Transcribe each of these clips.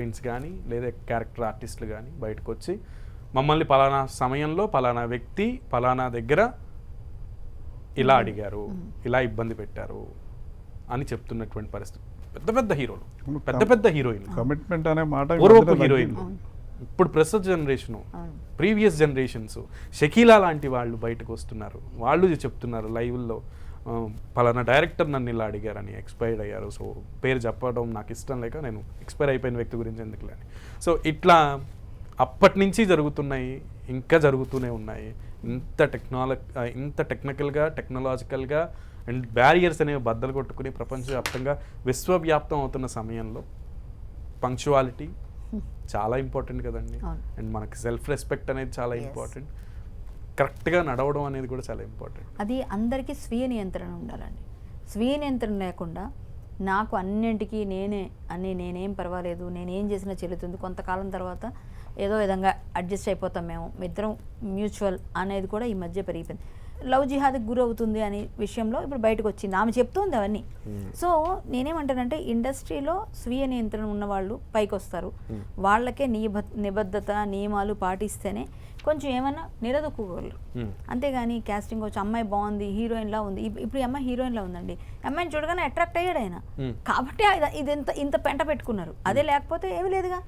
Friends కానీ లేదా character ఆర్టిస్టులు కానీ బయటకు వచ్చి మమ్మల్ని పలానా సమయంలో పలానా వ్యక్తి పలానా దగ్గర ఇలా అడిగారు, ఇలా ఇబ్బంది పెట్టారు అని చెప్తున్నటువంటి పరిస్థితి. పెద్ద పెద్ద హీరోలు, పెద్ద పెద్ద హీరోయిన్లు, కమిట్మెంట్ అనే మాట పూర్వపు హీరోయిన్లు, ఇప్పుడు ప్రస్తుత జనరేషను, ప్రీవియస్ జనరేషన్స్, షకీలా లాంటి వాళ్ళు బయటకు వస్తున్నారు. వాళ్ళు చెప్తున్నారు లైవ్లో పలానా డైరెక్టర్ నన్ను ఇలా అడిగారని, ఎక్స్పైర్డ్ అయ్యారు. సో పేరు చెప్పడం నాకు ఇష్టం లేక నేను ఎక్స్పైర్ అయిపోయిన వ్యక్తి గురించి ఎందుకులే అని. సో ఇట్లా అప్పటి నుంచి జరుగుతున్నాయి, ఇంకా జరుగుతూనే ఉన్నాయి. ఇంత టెక్నికల్గా టెక్నాలజికల్గా అండ్ బ్యారియర్స్ అనేవి బద్దలు కొట్టుకుని ప్రపంచవ్యాప్తంగా విశ్వవ్యాప్తం అవుతున్న సమయంలో పంక్చువాలిటీ చాలా ఇంపార్టెంట్ కదండి. అండ్ మనకి సెల్ఫ్ రెస్పెక్ట్ అనేది చాలా ఇంపార్టెంట్. కరెక్ట్గా నడవడం అనేది కూడా చాలా ఇంపార్టెంట్. అది అందరికీ స్వీయ నియంత్రణ ఉండాలండి. స్వీయ నియంత్రణ లేకుండా నాకు అన్నింటికీ నేనేం పర్వాలేదు, నేనేం చేసినా చెల్లుతుంది, కొంతకాలం తర్వాత ఏదో విధంగా అడ్జస్ట్ అయిపోతాం మేము, ఇద్దరం మ్యూచువల్ అనేది కూడా ఈ మధ్య పెరిగిపోయింది. లవ్ జిహాద్కి గురి అవుతుంది అనే విషయంలో ఇప్పుడు బయటకు వచ్చింది, ఆమె చెప్తుంది అవన్నీ. సో నేనేమంటానంటే ఇండస్ట్రీలో స్వీయ నియంత్రణ ఉన్న వాళ్ళు పైకి వస్తారు. వాళ్ళకే నిబద్ధత నియమాలు పాటిస్తేనే కొంచెం ఏమన్నా నిలదొక్కుకోగలరు. అంతేగాని క్యాస్టింగ్ వచ్చి అమ్మాయి బాగుంది, హీరోయిన్లా ఉంది, ఇప్పుడు ఈ అమ్మాయి హీరోయిన్లా ఉందండి, అమ్మాయిని చూడగానే అట్రాక్ట్ అయ్యాడు ఆయన, కాబట్టి ఇది ఇంత పెంట పెట్టుకున్నారు. అదే లేకపోతే ఏమీ లేదుగా.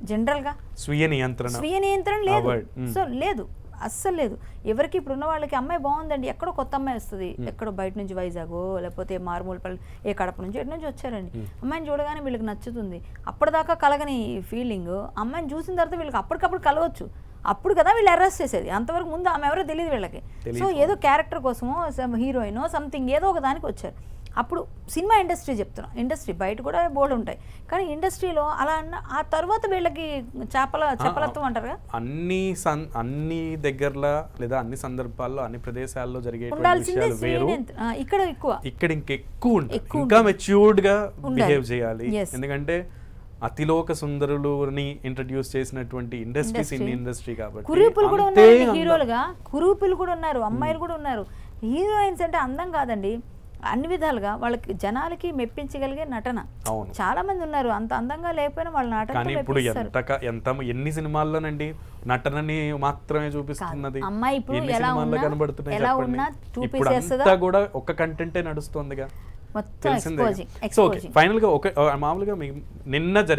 జనరల్గా స్వీయ నియంత్రణ లేదు. సో లేదు, అస్సలు లేదు. ఎవరికి ఇప్పుడు ఉన్న వాళ్ళకి అమ్మాయి బాగుందండి, ఎక్కడో కొత్త అమ్మాయి వస్తుంది, ఎక్కడో బయట నుంచి వైజాగో లేకపోతే మారుమూలపల్లి ఏ కడప నుంచి ఎటు నుంచి వచ్చారండి, అమ్మాయిని చూడగానే వీళ్ళకి నచ్చుతుంది. అప్పటిదాకా కలగని ఫీలింగ్ అమ్మాయిని చూసిన తర్వాత వీళ్ళకి అప్పటికప్పుడు కలవచ్చు. అప్పుడు కదా వీళ్ళు అరెస్ట్ చేసేది, అంతవరకు ముందు ఆమె ఎవరో తెలియదు వీళ్ళకి. సో ఏదో క్యారెక్టర్ కోసమో హీరోయినో సంథింగ్ ఏదో ఒక దానికి వచ్చారు. అప్పుడు సినిమా ఇండస్ట్రీ చెప్తున్నాం, ఇండస్ట్రీ బయట కూడా బోర్డు ఉంటాయి, కానీ ఇండస్ట్రీలో అలా అన్న ఆ తర్వాత వీళ్ళకి చపలత్వం అంటారుగా. అన్ని దగ్గరలో లేదా అన్ని సందర్భాల్లో అన్ని ప్రదేశాల్లో జరిగే ఇక్కడ ఇంకెక్కువ ఉంటుంది. ఇంకా మెచ్యూర్డ్ గా బిహేవ్ చేయాలి. ఎందుకంటే అతిలోక సుందరులని ఇంట్రడ్యూస్ చేసినటువంటి ఇండస్ట్రీ కాబట్టి కురూపులు కూడా ఉన్నారు, హీరోలుగా కురూపులు కూడా ఉన్నారు, అమ్మాయిలు కూడా ఉన్నారు. హీరోయిన్స్ అంటే అందం కాదండి, అన్ని విధాలుగా వాళ్ళకి జనాలకి మెప్పించగలిగే నటన చాలా మంది ఉన్నారు. అంత అందంగా లేకపోయినా వాళ్ళ నటన. ఇప్పుడు ఎన్ని సినిమాల్లోనండి నటనని మాత్రమే చూపిస్తున్నది. అమ్మాయి ఇప్పుడు ఎలా ఉన్నా చూపిస్తేస్తుందా కూడా ఒక కంటెంటే నడుస్తుందిగా. మొత్తం ఫైనల్ గా మామూలుగా నిన్న